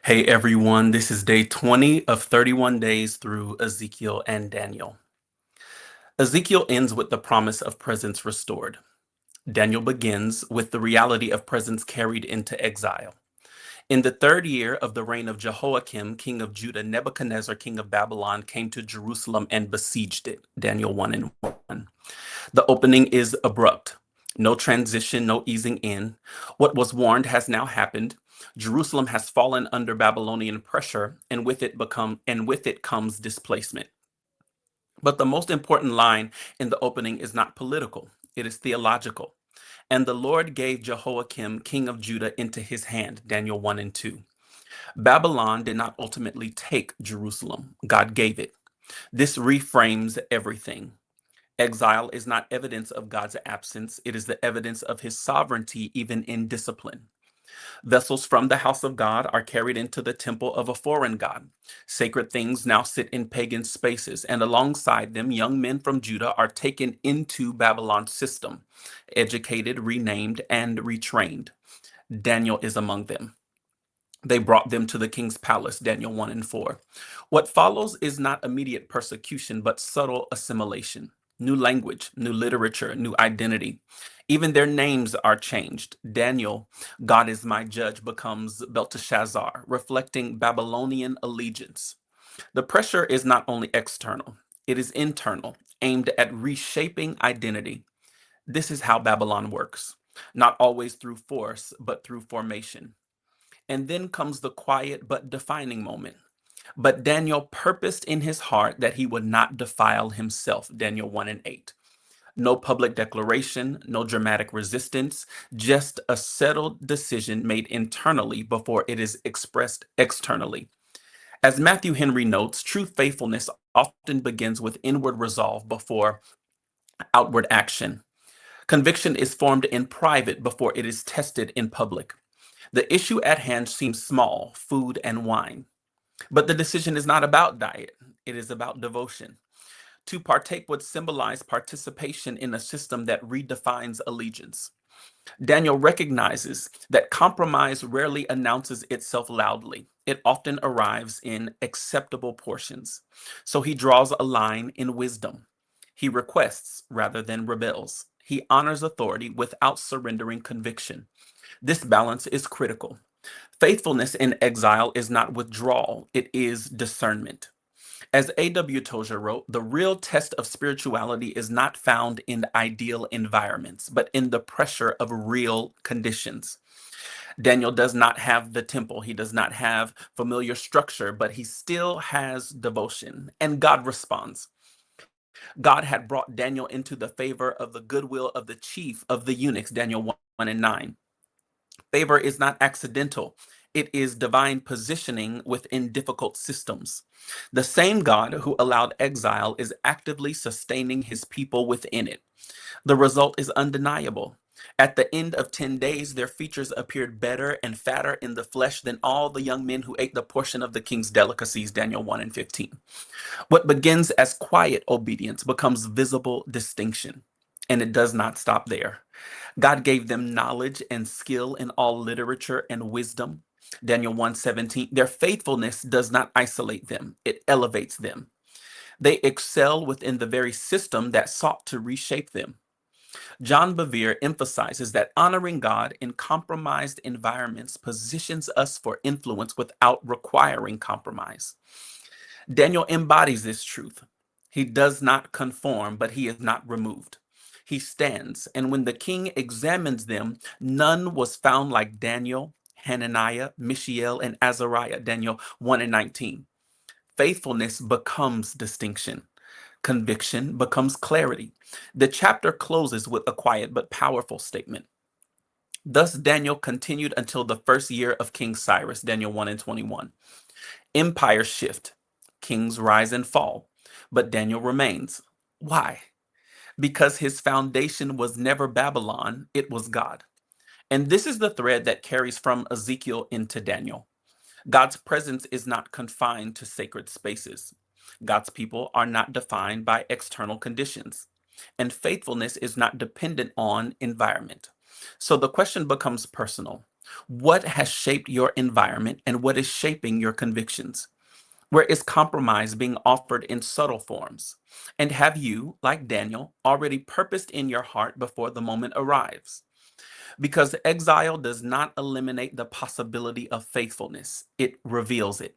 Hey everyone, this is day 20 of 31 days through Ezekiel and Daniel. Ezekiel ends with the promise of presence restored. Daniel begins with the reality of presence carried into exile. In the third year of the reign of Jehoiakim, king of Judah, Nebuchadnezzar, king of Babylon, came to Jerusalem and besieged it. Daniel 1 and 1. The opening is abrupt. No transition, no easing in. What was warned has now happened. Jerusalem has fallen under Babylonian pressure, and with it comes displacement. But the most important line in the opening is not political, it is theological. And the Lord gave Jehoiakim, king of Judah, into his hand, Daniel 1 and 2. Babylon did not ultimately take Jerusalem, God gave it. This reframes everything. Exile is not evidence of God's absence, it is the evidence of his sovereignty, even in discipline. Vessels from the house of God are carried into the temple of a foreign god. Sacred things now sit in pagan spaces, and alongside them, young men from Judah are taken into Babylon's system, educated, renamed, and retrained. Daniel is among them. They brought them to the king's palace, Daniel 1 and 4. What follows is not immediate persecution, but subtle assimilation. New language, new literature, new identity. Even their names are changed. Daniel, God is my judge, becomes Belteshazzar, reflecting Babylonian allegiance. The pressure is not only external, it is internal, aimed at reshaping identity. This is how Babylon works, not always through force, but through formation. And then comes the quiet but defining moment. But Daniel purposed in his heart that he would not defile himself, Daniel 1 and 8. No public declaration, no dramatic resistance, just a settled decision made internally before it is expressed externally. As Matthew Henry notes, true faithfulness often begins with inward resolve before outward action. Conviction is formed in private before it is tested in public. The issue at hand seems small, food and wine. But the decision is not about diet, it is about devotion. To partake would symbolize participation in a system that redefines allegiance. Daniel recognizes that compromise rarely announces itself loudly. It often arrives in acceptable portions. So he draws a line in wisdom. He requests rather than rebels. He honors authority without surrendering conviction. This balance is critical. Faithfulness in exile is not withdrawal, it is discernment. As A.W. Tozer wrote, the real test of spirituality is not found in ideal environments, but in the pressure of real conditions. Daniel does not have the temple, he does not have familiar structure, but he still has devotion, and God responds. God had brought Daniel into the favor of the goodwill of the chief of the eunuchs, Daniel 1 and 9. Favor is not accidental. It is divine positioning within difficult systems. The same God who allowed exile is actively sustaining his people within it. The result is undeniable. At the end of 10 days, their features appeared better and fatter in the flesh than all the young men who ate the portion of the king's delicacies, Daniel 1 and 15. What begins as quiet obedience becomes visible distinction. And it does not stop there. God gave them knowledge and skill in all literature and wisdom. Daniel 1:17. Their faithfulness does not isolate them, it elevates them. They excel within the very system that sought to reshape them. John Bevere emphasizes that honoring God in compromised environments positions us for influence without requiring compromise. Daniel embodies this truth. He does not conform, but he is not removed. He stands, and when the king examines them, none was found like Daniel, Hananiah, Mishael, and Azariah, Daniel 1 and 19. Faithfulness becomes distinction. Conviction becomes clarity. The chapter closes with a quiet but powerful statement. Thus Daniel continued until the first year of King Cyrus, Daniel 1 and 21. Empires shift, kings rise and fall, but Daniel remains. Why? Because his foundation was never Babylon, it was God. And this is the thread that carries from Ezekiel into Daniel. God's presence is not confined to sacred spaces. God's people are not defined by external conditions. And faithfulness is not dependent on environment. So the question becomes personal. What has shaped your environment and what is shaping your convictions? Where is compromise being offered in subtle forms? And have you, like Daniel, already purposed in your heart before the moment arrives? Because exile does not eliminate the possibility of faithfulness, it reveals it.